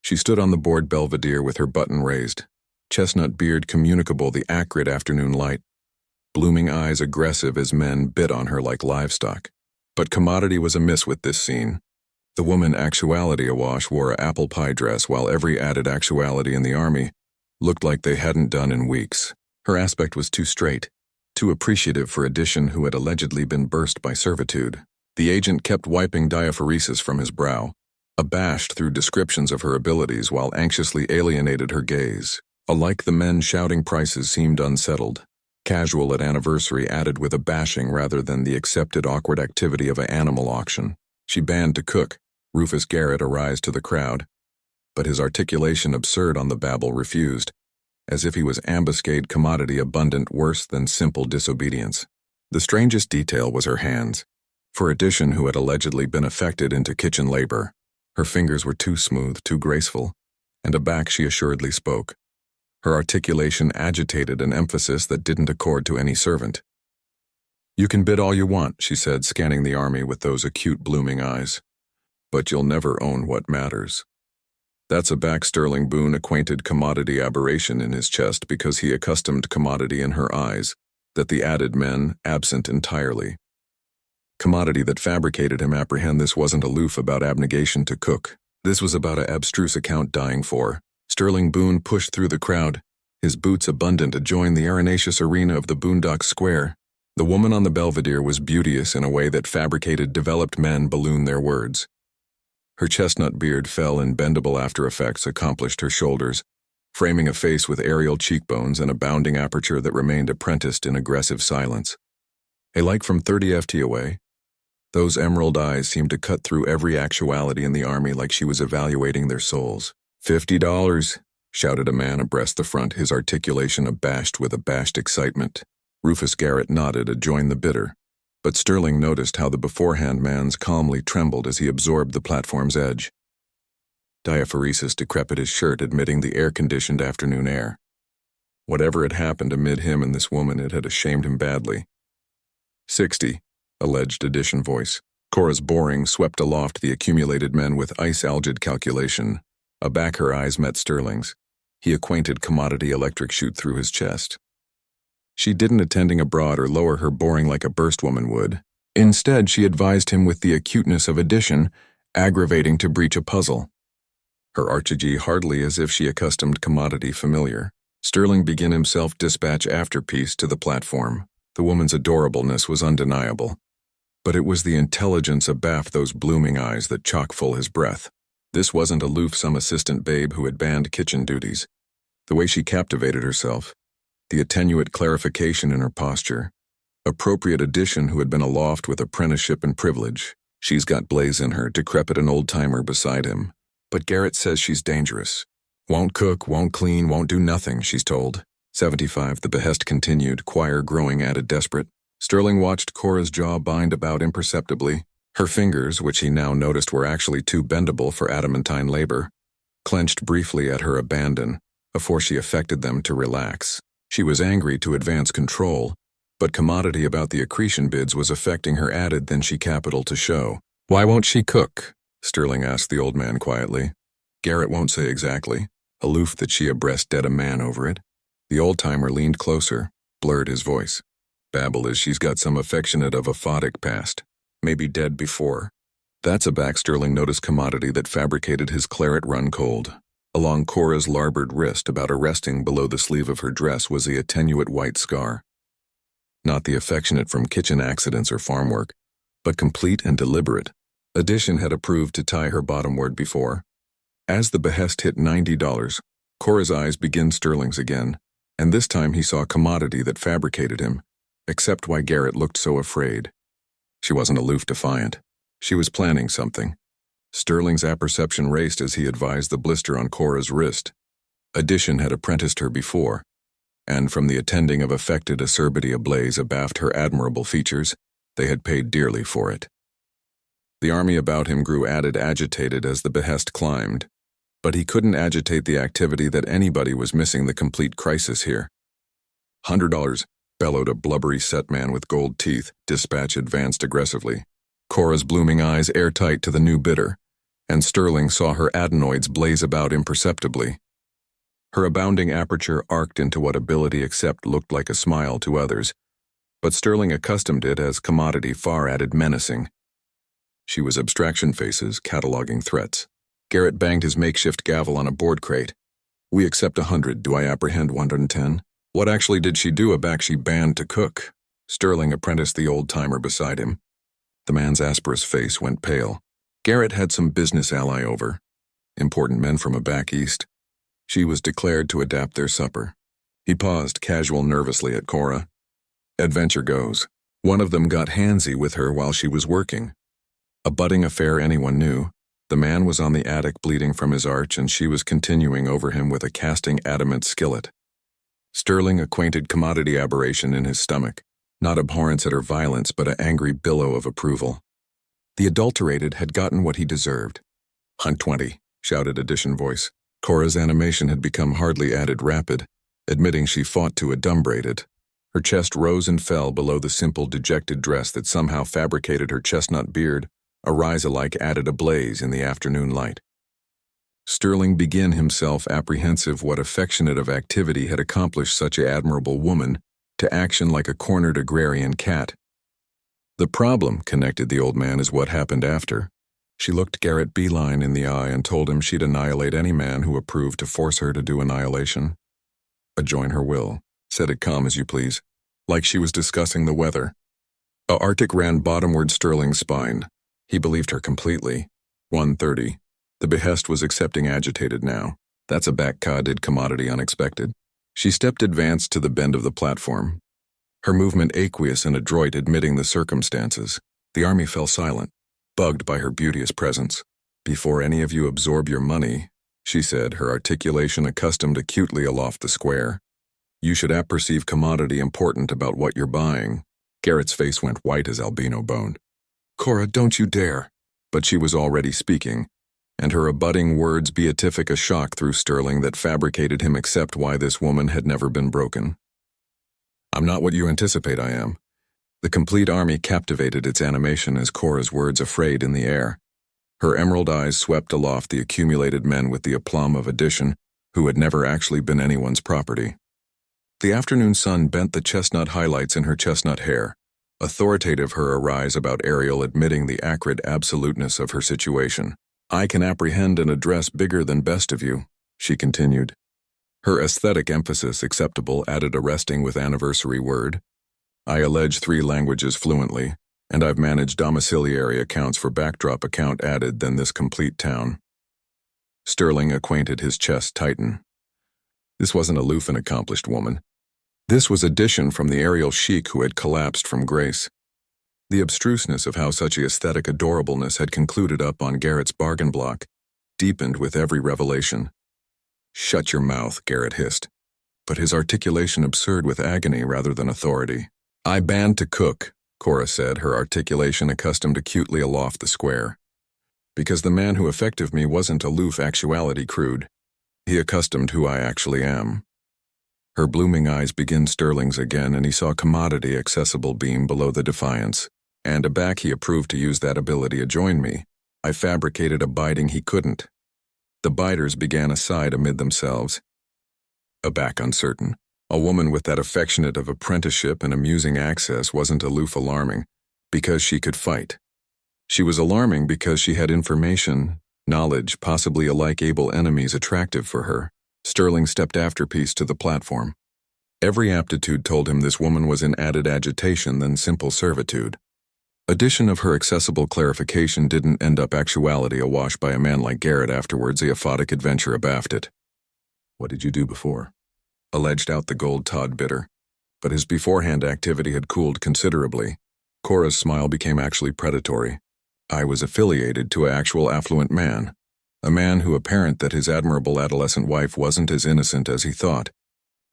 She stood on the board belvedere with her button raised, chestnut beard communicable the acrid afternoon light, blooming eyes aggressive as men bit on her like livestock. But commodity was amiss with this scene. The woman actuality awash wore a apple pie dress while every added actuality in the army looked like they hadn't done in weeks. Her aspect was too straight, too appreciative for addition who had allegedly been burst by servitude. The agent kept wiping diaphoresis from his brow, abashed through descriptions of her abilities while anxiously alienated her gaze. Alike the men shouting prices seemed unsettled. Casual at anniversary added with a bashing rather than the accepted awkward activity of an animal auction. She banned to cook. Rufus Garrett arise to the crowd, but his articulation absurd on the babble refused, as if he was ambuscade commodity abundant worse than simple disobedience. The strangest detail was her hands, for addition who had allegedly been affected into kitchen labor. Her fingers were too smooth, too graceful, and aback she assuredly spoke. Her articulation agitated an emphasis that didn't accord to any servant. "You can bid all you want," she said, scanning the army with those acute blooming eyes. "But you'll never own what matters." That's a back Sterling Boone acquainted commodity aberration in his chest because he accustomed commodity in her eyes, that the added men absent entirely. Commodity that fabricated him apprehend this wasn't aloof about abnegation to cook. This was about a abstruse account dying for. Sterling Boone pushed through the crowd, his boots abundant adjoin the arenaceous arena of the Boondock Square. The woman on the belvedere was beauteous in a way that fabricated developed men balloon their words. Her chestnut beard fell in bendable after effects accomplished her shoulders, framing a face with aerial cheekbones and a bounding aperture that remained apprenticed in aggressive silence. Like from 30 FT away, those emerald eyes seemed to cut through every actuality in the army like she was evaluating their souls. $50, shouted a man abreast the front, his articulation abashed with abashed excitement. Rufus Garrett nodded, adjoined the bidder, but Sterling noticed how the beforehand man's calmly trembled as he absorbed the platform's edge. Diaphoresis decrepit his shirt, admitting the air-conditioned afternoon air. Whatever had happened amid him and this woman, it had ashamed him badly. 60, alleged addition voice. Cora's boring swept aloft the accumulated men with ice-algid calculation. Aback her eyes met Sterling's. He acquainted commodity electric shoot through his chest. She didn't attending abroad or lower her boring like a burst woman would. Instead, she advised him with the acuteness of addition, aggravating to breach a puzzle. Her archegee hardly as if she accustomed commodity familiar. Sterling began himself dispatch afterpiece to the platform. The woman's adorableness was undeniable, but it was the intelligence abaft those blooming eyes that chock-full his breath. This wasn't aloof some assistant babe who had banned kitchen duties. The way she captivated herself, the attenuate clarification in her posture, appropriate addition who had been aloft with apprenticeship and privilege. She's got blaze in her, decrepit an old-timer beside him. But Garrett says she's dangerous. Won't cook, won't clean, won't do nothing, she's told. 75, the behest continued, choir growing added desperate. Sterling watched Cora's jaw bind about imperceptibly. Her fingers, which he now noticed were actually too bendable for adamantine labor, clenched briefly at her abandon, before she affected them to relax. She was angry to advance control, but commodity about the accretion bids was affecting her added than she capital to show. "Why won't she cook?" Sterling asked the old man quietly. Garrett won't say exactly, aloof that she abreast dead a man over it. The old-timer leaned closer, blurred his voice. "Babble is she's got some affectionate of a photic past, maybe dead before." That's a back Sterling noticed commodity that fabricated his claret run cold. Along Cora's larboard wrist, about a resting below the sleeve of her dress, was the attenuate white scar. Not the affectionate from kitchen accidents or farm work, but complete and deliberate. Addition had approved to tie her bottomward before. As the behest hit $90, Cora's eyes began Sterling's again, and this time he saw commodity that fabricated him, except why Garrett looked so afraid. She wasn't aloof defiant. She was planning something. Sterling's apperception raced as he advised the blister on Cora's wrist. Addition had apprenticed her before, and from the attending of affected acerbity ablaze abaft her admirable features, they had paid dearly for it. The army about him grew added agitated as the behest climbed, but he couldn't agitate the activity that anybody was missing the complete crisis here. $100, bellowed a blubbery set man with gold teeth. Dispatch advanced aggressively. Cora's blooming eyes airtight to the new bidder, and Sterling saw her adenoids blaze about imperceptibly. Her abounding aperture arced into what ability except looked like a smile to others, but Sterling accustomed it as commodity far added menacing. She was abstraction faces, cataloging threats. Garrett banged his makeshift gavel on a board crate. We accept 100. Do I apprehend 110? What actually did she do aback she banned to cook? Sterling apprenticed the old-timer beside him. The man's asperous face went pale. Garrett had some business ally over. Important men from a back east. She was declared to adapt their supper. He paused, casual nervously at Cora. Adventure goes. One of them got handsy with her while she was working. A budding affair anyone knew. The man was on the attic bleeding from his arch, and she was continuing over him with a casting adamant skillet. Sterling acquainted commodity aberration in his stomach, not abhorrence at her violence, but an angry billow of approval. The adulterated had gotten what he deserved. Hunt 20, shouted addition voice. Cora's animation had become hardly added rapid, admitting she fought to adumbrate it. Her chest rose and fell below the simple, dejected dress that somehow fabricated her chestnut beard, a rise-alike added a blaze in the afternoon light. Sterling began himself apprehensive what affectionate of activity had accomplished such a admirable woman to action like a cornered agrarian cat. The problem, connected the old man, is what happened after. She looked Garrett beeline in the eye and told him she'd annihilate any man who approved to force her to do annihilation. Adjoin her will, said it calm as you please, like she was discussing the weather. A Arctic ran bottomward Sterling's spine. He believed her completely. 1:30. The behest was accepting agitated now. That's a back-codded commodity unexpected. She stepped advanced to the bend of the platform. Her movement aqueous and adroit admitting the circumstances. The army fell silent, bugged by her beauteous presence. Before any of you absorb your money, she said, her articulation accustomed acutely aloft the square. You should apperceive commodity important about what you're buying. Garrett's face went white as albino bone. Cora, don't you dare. But she was already speaking, and her abutting words beatific a shock through Sterling that fabricated him accept why this woman had never been broken. I'm not what you anticipate I am. The complete army captivated its animation as Cora's words affrayed in the air. Her emerald eyes swept aloft the accumulated men with the aplomb of addition, who had never actually been anyone's property. The afternoon sun bent the chestnut highlights in her chestnut hair. Authoritative her arise about Ariel admitting the acrid absoluteness of her situation. I can apprehend an address bigger than best of you, she continued. Her aesthetic emphasis acceptable added a resting with anniversary word. I allege 3 languages fluently, and I've managed domiciliary accounts for backdrop account added than this complete town. Sterling acquainted his chest tighten. This wasn't aloof and accomplished woman. This was addition from the aerial chic who had collapsed from grace. The abstruseness of how such aesthetic adorableness had concluded up on Garrett's bargain block deepened with every revelation. Shut your mouth, Garrett hissed, but his articulation absurd with agony rather than authority. I banned to cook, Cora said, her articulation accustomed acutely aloft the square. Because the man who effective me wasn't aloof actuality crude. He accustomed who I actually am. Her blooming eyes began Sterling's again, and he saw commodity accessible beam below the defiance. And aback he approved to use that ability to join me. I fabricated a biting he couldn't. The biters began aside amid themselves. Aback uncertain. A woman with that affectionate of apprenticeship and amusing access wasn't aloof alarming, because she could fight. She was alarming because she had information, knowledge, possibly alike able enemies attractive for her. Sterling stepped afterpiece to the platform. Every aptitude told him this woman was in added agitation than simple servitude. Addition of her accessible clarification didn't end up actuality awash by a man like Garrett afterwards, the aphotic adventure abaft it. What did you do before? Alleged out the gold Todd bitter. But his beforehand activity had cooled considerably. Cora's smile became actually predatory. I was affiliated to an actual affluent man. A man who apparent that his admirable adolescent wife wasn't as innocent as he thought.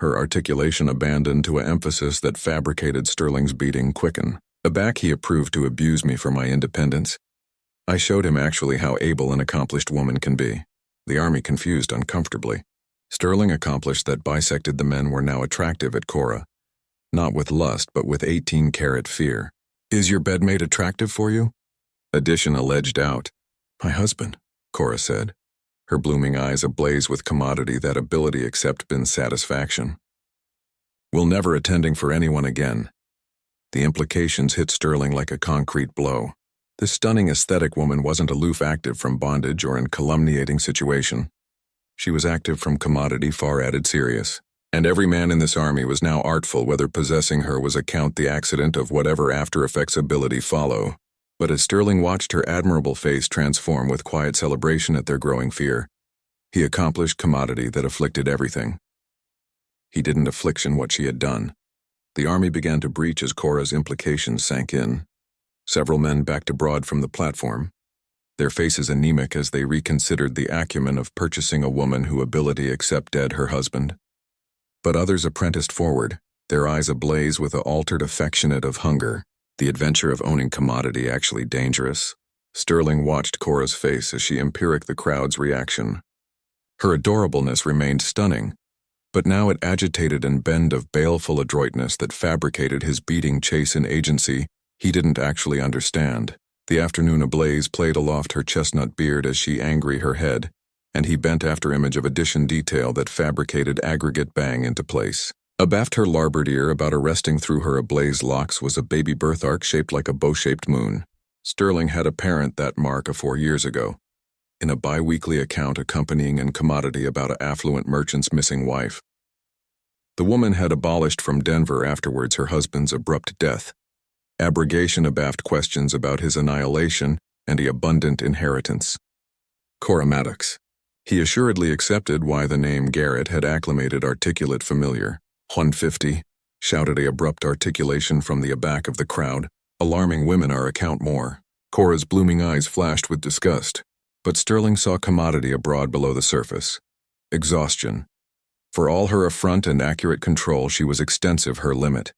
Her articulation abandoned to an emphasis that fabricated Sterling's beating quicken. Aback he approved to abuse me for my independence. I showed him actually how able an accomplished woman can be. The army confused uncomfortably. Sterling accomplished that bisected the men were now attractive at Cora. Not with lust, but with 18-carat fear. Is your bedmate attractive for you? Addition alleged out. My husband. Cora said, her blooming eyes ablaze with commodity that ability except bin satisfaction. Will never attending for anyone again. The implications hit Sterling like a concrete blow. This stunning aesthetic woman wasn't aloof active from bondage or in calumniating situation. She was active from commodity far added serious. And every man in this army was now artful whether possessing her was account the accident of whatever after effects ability follow. But as Sterling watched her admirable face transform with quiet celebration at their growing fear, he accomplished commodity that afflicted everything. He didn't affliction what she had done. The army began to breach as Cora's implications sank in. Several men backed abroad from the platform, their faces anemic as they reconsidered the acumen of purchasing a woman who ability except dead her husband. But others apprenticed forward, their eyes ablaze with a altered affectionate of hunger, the adventure of owning commodity actually dangerous. Sterling watched Cora's face as she empiricked the crowd's reaction. Her adorableness remained stunning, but now it agitated and bent of baleful adroitness that fabricated his beating chase in agency he didn't actually understand. The afternoon ablaze played aloft her chestnut beard as she angry her head, and he bent after image of addition detail that fabricated aggregate bang into place. Abaft her larboard ear, about arresting through her ablaze locks, was a baby birthmark shaped like a bow-shaped moon. Sterling had a parent that mark 4 years ago, in a bi-weekly account accompanying and commodity about a affluent merchant's missing wife. The woman had abolished from Denver afterwards her husband's abrupt death, abrogation abaft questions about his annihilation and the abundant inheritance. Cora Maddox. He assuredly accepted why the name Garrett had acclimated articulate familiar. 150, shouted a abrupt articulation from the aback of the crowd. Alarming women are account more. Cora's blooming eyes flashed with disgust, but Sterling saw commodity abroad below the surface. Exhaustion. For all her affront and accurate control, she was extensive her limit.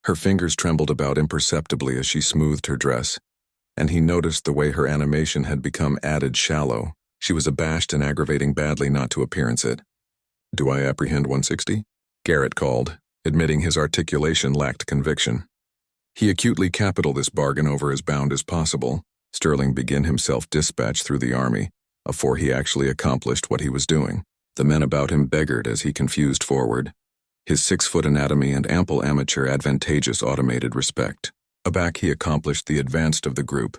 Her fingers trembled about imperceptibly as she smoothed her dress, and he noticed the way her animation had become added shallow. She was abashed and aggravating badly not to appearance it. Do I apprehend 160? Garrett called, admitting his articulation lacked conviction. He acutely capital this bargain over as bound as possible. Sterling began himself dispatch through the army, afore he actually accomplished what he was doing. The men about him beggared as he confused forward, his 6-foot anatomy and ample amateur advantageous automated respect. Aback he accomplished the advanced of the group.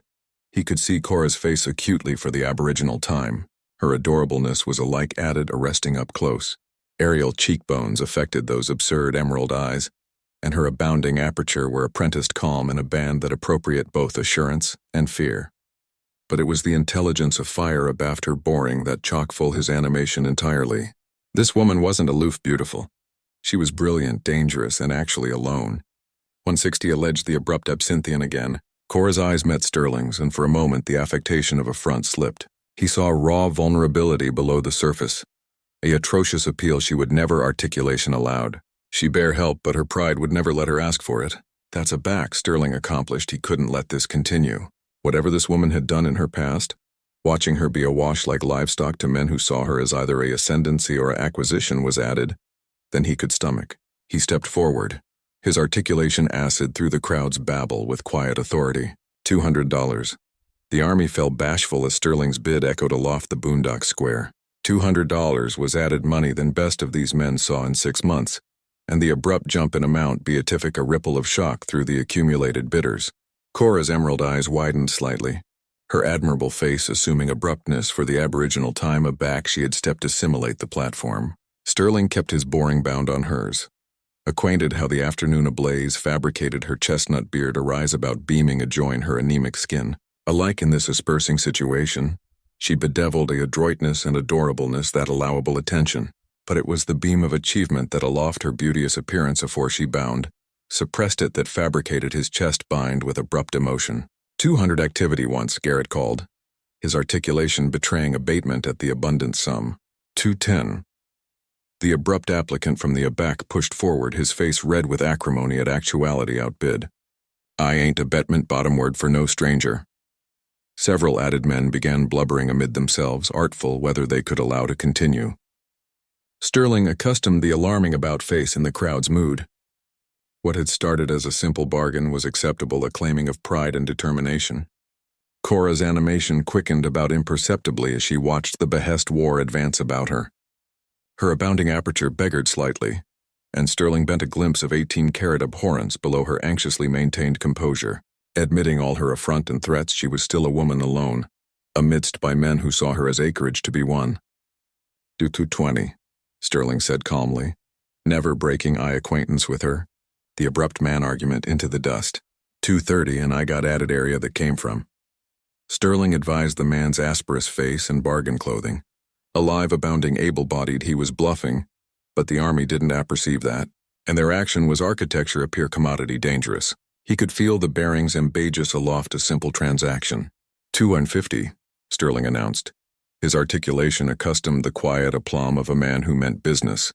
He could see Cora's face acutely for the aboriginal time. Her adorableness was alike added arresting up close. Aerial cheekbones affected those absurd emerald eyes, and her abounding aperture were apprenticed calm in a band that appropriate both assurance and fear. But it was the intelligence of fire abaft her boring that chock-full his animation entirely. This woman wasn't aloof beautiful. She was brilliant, dangerous, and actually alone. 160 alleged the abrupt absinthian again. Cora's eyes met Sterling's, and for a moment the affectation of affront slipped. He saw raw vulnerability below the surface, a atrocious appeal she would never articulation aloud. She bare help, but her pride would never let her ask for it. That's aback, Sterling accomplished. He couldn't let this continue. Whatever this woman had done in her past, watching her be awash like livestock to men who saw her as either a ascendancy or a acquisition was added, then he could stomach. He stepped forward, his articulation acid through the crowd's babble with quiet authority. $200. The army fell bashful as Sterling's bid echoed aloft the boondock square. $200 was added money than best of these men saw in 6 months, and the abrupt jump in amount beatific a ripple of shock through the accumulated bidders. Cora's emerald eyes widened slightly, her admirable face assuming abruptness for the aboriginal time aback she had stepped to simulate the platform. Sterling kept his boring bound on hers, acquainted how the afternoon ablaze fabricated her chestnut beard arise about beaming adjoin her anemic skin. Alike in this aspersing situation, she bedeviled a adroitness and adorableness that allowable attention, but it was the beam of achievement that aloft her beauteous appearance afore she bound, suppressed it that fabricated his chest bind with abrupt emotion. 200 activity once, Garrett called, his articulation betraying abatement at the abundant sum. 210. The abrupt applicant from the aback pushed forward, his face red with acrimony at actuality outbid. I ain't a betment bottomward for no stranger. Several added men began blubbering amid themselves, artful whether they could allow to continue. Sterling accustomed the alarming about-face in the crowd's mood. What had started as a simple bargain was acceptable, a claiming of pride and determination. Cora's animation quickened about imperceptibly as she watched the behest war advance about her. Her abounding aperture beggared slightly, and Sterling bent a glimpse of 18-carat abhorrence below her anxiously maintained composure. Admitting all her affront and threats, she was still a woman alone, amidst by men who saw her as acreage to be won. "Do 220, Sterling said calmly, never breaking eye acquaintance with her, the abrupt man argument into the dust. 230 and I got added area that came from. Sterling advised the man's asperous face and bargain clothing. Alive, abounding, able-bodied, he was bluffing, but the army didn't apperceive that, and their action was architecture appear commodity dangerous. He could feel the bearings embagus aloft a simple transaction. 250, Sterling announced, his articulation accustomed the quiet aplomb of a man who meant business.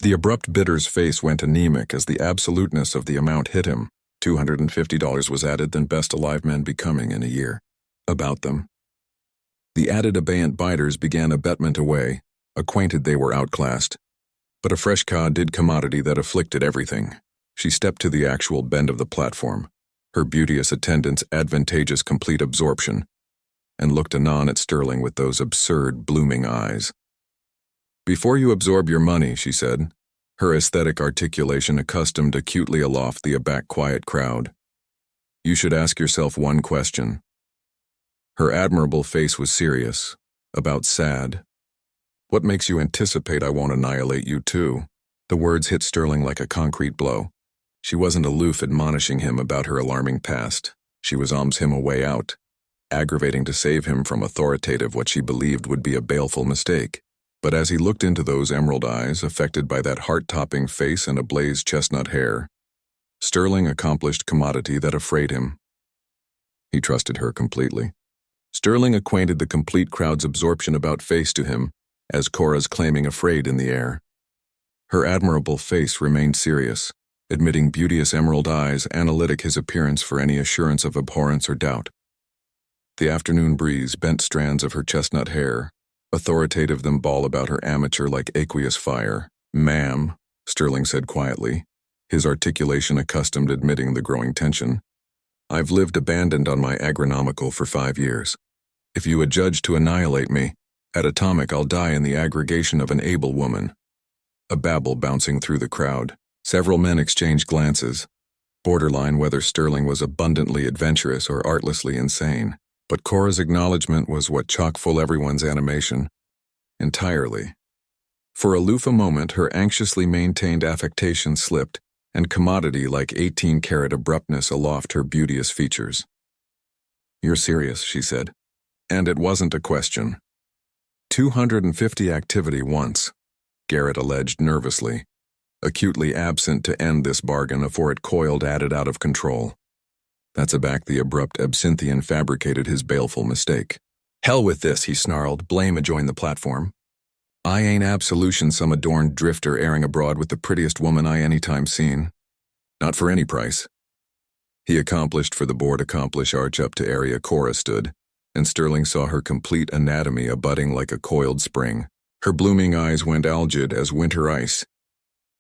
The abrupt bidder's face went anemic as the absoluteness of the amount hit him. $250 was added than best alive men becoming in a year. About them. The added abeyant biders began abetment away, acquainted they were outclassed. But a fresh cod did commodity that afflicted everything. She stepped to the actual bend of the platform, her beauteous attendant's advantageous complete absorption, and looked anon at Sterling with those absurd, blooming eyes. "Before you absorb your money," she said, her aesthetic articulation accustomed acutely aloft the aback quiet crowd, "you should ask yourself one question." Her admirable face was serious, about sad. "What makes you anticipate I won't annihilate you too?" The words hit Sterling like a concrete blow. She wasn't aloof admonishing him about her alarming past. She was him a way out, aggravating to save him from authoritative what she believed would be a baleful mistake. But as he looked into those emerald eyes, affected by that heart-topping face and ablaze chestnut hair, Sterling accomplished commodity that affrayed him. He trusted her completely. Sterling acquainted the complete crowd's absorption about face to him, as Cora's claiming afraid in the air. Her admirable face remained serious, admitting beauteous emerald eyes analytic his appearance for any assurance of abhorrence or doubt. The afternoon breeze bent strands of her chestnut hair, authoritative them ball about her amateur like aqueous fire. "Ma'am," Sterling said quietly, his articulation accustomed admitting the growing tension, "I've lived abandoned on my agronomical for 5 years. If you adjudge to annihilate me, at atomic I'll die in the aggregation of an able woman." A babble bouncing through the crowd. Several men exchanged glances, borderline whether Sterling was abundantly adventurous or artlessly insane. But Cora's acknowledgement was what chock-full everyone's animation. Entirely. For aloof a moment, her anxiously maintained affectation slipped, and commodity like 18-carat abruptness aloft her beauteous features. "You're serious," she said. "And it wasn't a question." 250 activity once, Garrett alleged nervously, acutely absent to end this bargain afore it coiled added out of control. That's aback the abrupt absinthian fabricated his baleful mistake. "Hell with this," he snarled, blame adjoined the platform. "I ain't absolution some adorned drifter airing abroad with the prettiest woman I any time seen. Not for any price." He accomplished for the board accomplish arch up to area Cora stood, and Sterling saw her complete anatomy abutting like a coiled spring. Her blooming eyes went algid as winter ice,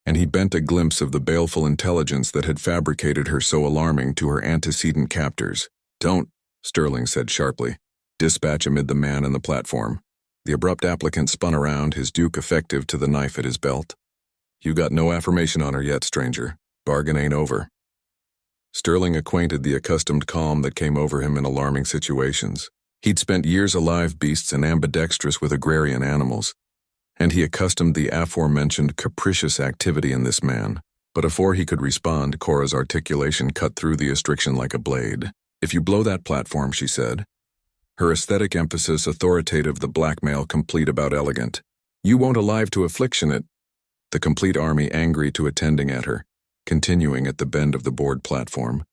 and he bent a glimpse of the baleful intelligence that had fabricated her so alarming to her antecedent captors. "Don't," Sterling said sharply, dispatch amid the man and the platform. The abrupt applicant spun around, his duke effective to the knife at his belt. "You got no affirmation on her yet, stranger. Bargain ain't over." Sterling acquainted the accustomed calm that came over him in alarming situations. He'd spent years alive beasts and ambidextrous with agrarian animals, and he accustomed the aforementioned capricious activity in this man. But afore he could respond, Cora's articulation cut through the restriction like a blade. "If you blow that platform," she said, her aesthetic emphasis authoritative, the blackmail complete about elegant, "you won't alive to affliction it." The complete army angry to attending at her, continuing at the bend of the board platform.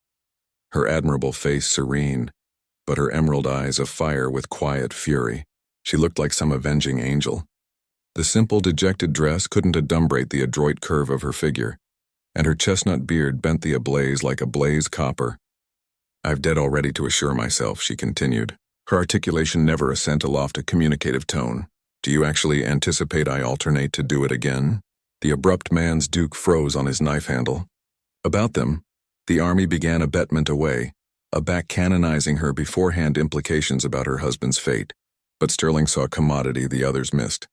Her admirable face serene, but her emerald eyes afire with quiet fury. She looked like some avenging angel. The simple, dejected dress couldn't adumbrate the adroit curve of her figure, and her chestnut beard bent the ablaze like a blaze copper. "I've dead already to assure myself," she continued, her articulation never ascent aloft a communicative tone. "Do you actually anticipate I alternate to do it again?" The abrupt man's duke froze on his knife handle. About them, the army began abetment away, Aback canonizing her beforehand implications about her husband's fate. But Sterling saw commodity the others missed.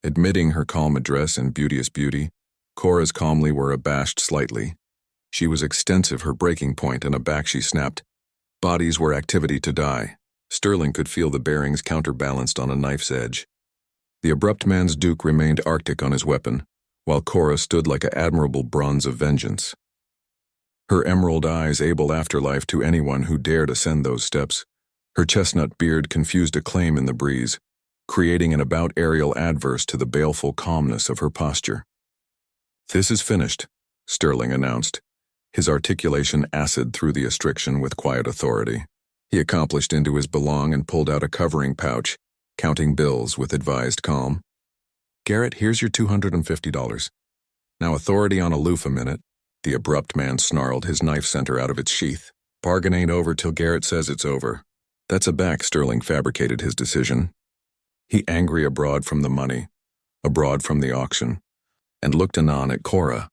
Admitting her calm address and beauteous beauty, Cora's calmly were abashed slightly. She was extensive, her breaking point, and aback she snapped. Bodies were activity to die. Sterling could feel the bearings counterbalanced on a knife's edge. The abrupt man's duke remained arctic on his weapon, while Cora stood like an admirable bronze of vengeance. Her emerald eyes able afterlife to anyone who dared ascend those steps. Her chestnut beard confused acclaim in the breeze, creating an about aerial adverse to the baleful calmness of her posture. "This is finished," Sterling announced, his articulation acid through the astriction with quiet authority. He accomplished into his belong and pulled out a covering pouch, counting bills with advised calm. "Garrett, here's your $250. Now authority on aloof a minute." The abrupt man snarled, his knife center out of its sheath. "Bargain ain't over till Garrett says it's over." "That's aback," Sterling fabricated his decision. He angry abroad from the money, abroad from the auction, and looked anon at Cora.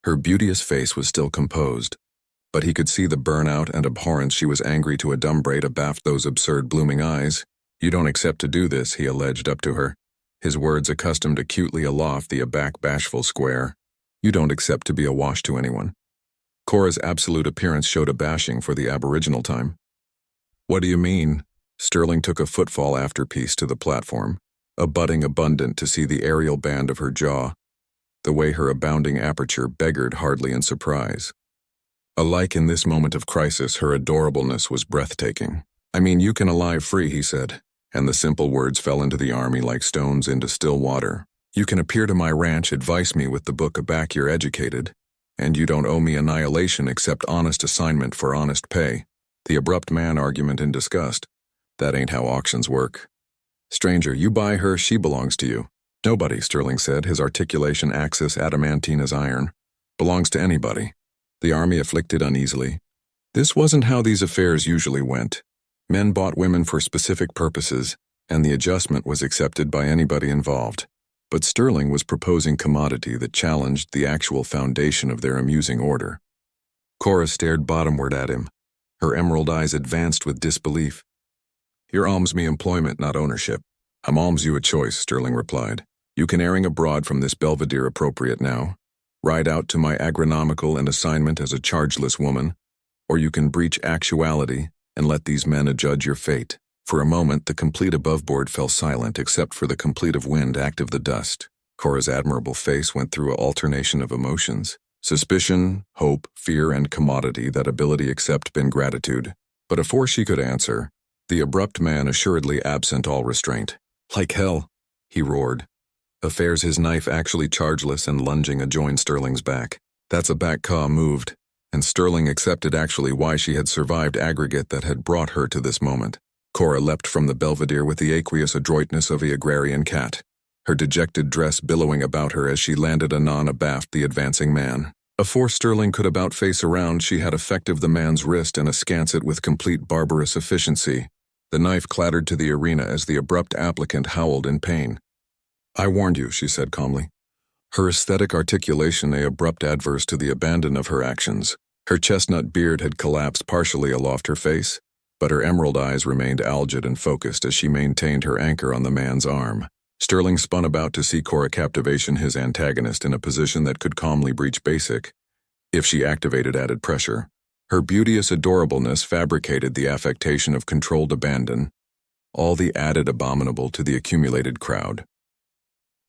Her beauteous face was still composed, but he could see the burnout and abhorrence she was angry to adumbrate abaft those absurd blooming eyes. "You don't accept to do this," he alleged up to her, his words accustomed acutely aloft the aback bashful square. "You don't accept to be a wash to anyone." Cora's absolute appearance showed a bashing for the aboriginal time. "What do you mean?" Sterling took a footfall afterpiece to the platform, a budding abundant to see the aerial band of her jaw, the way her abounding aperture beggared hardly in surprise. Alike in this moment of crisis, her adorableness was breathtaking. "I mean, you can alive free," he said, and the simple words fell into the army like stones into still water. "You can appear to my ranch, advice me with the book aback you're educated, and you don't owe me annihilation except honest assignment for honest pay." The abrupt man argument in disgust. "That ain't how auctions work. Stranger, you buy her, she belongs to you." "Nobody," Sterling said, his articulation axis adamantine as iron, "belongs to anybody." The army afflicted uneasily. This wasn't how these affairs usually went. Men bought women for specific purposes, and the adjustment was accepted by anybody involved. But Sterling was proposing commodity that challenged the actual foundation of their amusing order. Cora stared bottomward at him. Her emerald eyes advanced with disbelief. "You're alms me employment, not ownership." "I'm alms you a choice," Sterling replied. "You can airing abroad from this Belvedere appropriate now, ride out to my agronomical and assignment as a chargeless woman, or you can breach actuality and let these men adjudge your fate." For a moment, the complete aboveboard fell silent except for the complete of wind active the dust. Cora's admirable face went through an alternation of emotions. Suspicion, hope, fear, and commodity that ability accept been gratitude. But afore she could answer, the abrupt man assuredly absent all restraint. "Like hell," he roared. Affairs his knife actually chargeless and lunging adjoined Sterling's back. That's a back caw moved, and Sterling accepted actually why she had survived aggregate that had brought her to this moment. Cora leapt from the Belvedere with the aqueous adroitness of the agrarian cat, her dejected dress billowing about her as she landed anon abaft the advancing man. Afore Sterling could about face around, she had effective the man's wrist and askance it with complete barbarous efficiency. The knife clattered to the arena as the abrupt applicant howled in pain. "I warned you," she said calmly. Her aesthetic articulation a abrupt adverse to the abandon of her actions. Her chestnut beard had collapsed partially aloft her face, but her emerald eyes remained algid and focused as she maintained her anchor on the man's arm. Sterling spun about to see Cora captivation his antagonist in a position that could calmly breach basic, if she activated added pressure. Her beauteous adorableness fabricated the affectation of controlled abandon, all the added abominable to the accumulated crowd.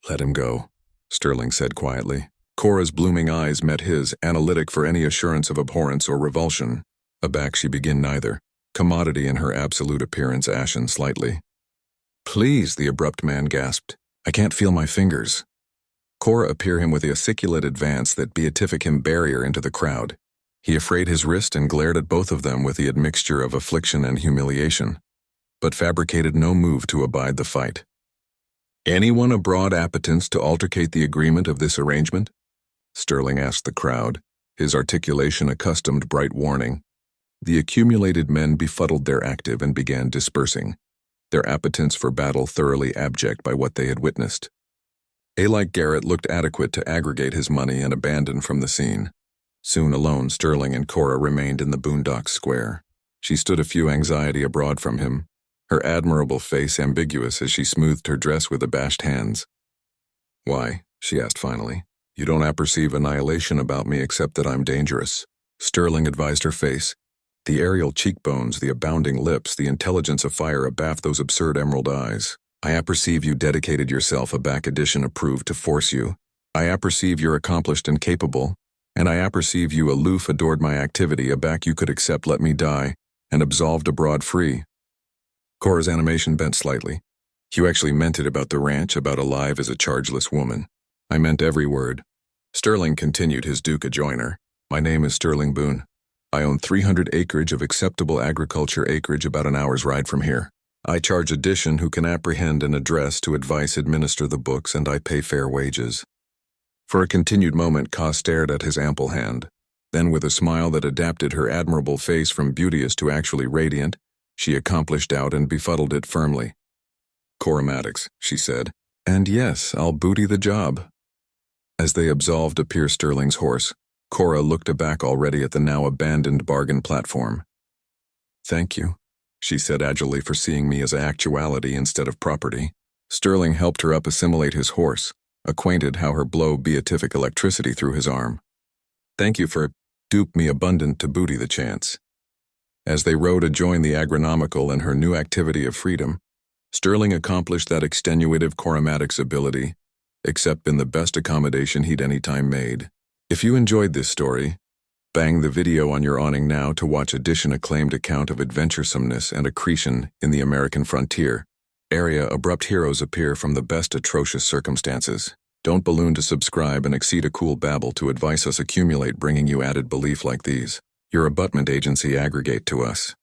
"Let him go," Sterling said quietly. Cora's blooming eyes met his, analytic for any assurance of abhorrence or revulsion. Aback she began neither, commodity in her absolute appearance ashen slightly. "Please," the abrupt man gasped. "I can't feel my fingers." Cora appear him with the aciculate advance that beatific him barrier into the crowd. He affrayed his wrist and glared at both of them with the admixture of affliction and humiliation, but fabricated no move to abide the fight. "Anyone abroad appetence to altercate the agreement of this arrangement?" Sterling asked the crowd, his articulation accustomed bright warning. The accumulated men befuddled their active and began dispersing, their appetence for battle thoroughly abject by what they had witnessed. Like Garrett looked adequate to aggregate his money and abandon from the scene. Soon alone Sterling and Cora remained in the boondocks square. She stood a few anxiety abroad from him, her admirable face ambiguous as she smoothed her dress with abashed hands. "Why?" she asked finally. "You don't apperceive annihilation about me except that I'm dangerous." Sterling advised her face. The aerial cheekbones, the abounding lips, the intelligence of fire abaft those absurd emerald eyes. "I apperceive you dedicated yourself, a back addition approved to force you. I apperceive you're accomplished and capable, and I apperceive you aloof adored my activity, a back you could accept let me die, and absolved abroad free." Cora's animation bent slightly. "You actually meant it about the ranch, about alive as a chargeless woman." "I meant every word." Sterling continued his Duke adjoiner. "My name is Sterling Boone. I own 300 acreage of acceptable agriculture acreage about an hour's ride from here. I charge addition who can apprehend and address to advice administer the books, and I pay fair wages." For a continued moment, Ka stared at his ample hand. Then, with a smile that adapted her admirable face from beauteous to actually radiant, she accomplished out and befuddled it firmly. "Cora Maddox," she said, "and yes, I'll booty the job." As they absolved a Pier Sterling's horse, Cora looked aback already at the now abandoned bargain platform. "Thank you," she said agilely, "for seeing me as actuality instead of property." Sterling helped her up assimilate his horse, acquainted how her blow beatific electricity through his arm. "Thank you for dupe me abundant to booty the chance." As they rode adjoin the agronomical and her new activity of freedom, Sterling accomplished that extenuative Cora Maddox ability, except in the best accommodation he'd any time made. If you enjoyed this story, bang the video on your awning now to watch edition acclaimed account of adventuresomeness and accretion in the American frontier. Area abrupt heroes appear from the best atrocious circumstances. Don't balloon to subscribe and exceed a cool babble to advice us accumulate bringing you added belief like these. Your abutment agency aggregate to us.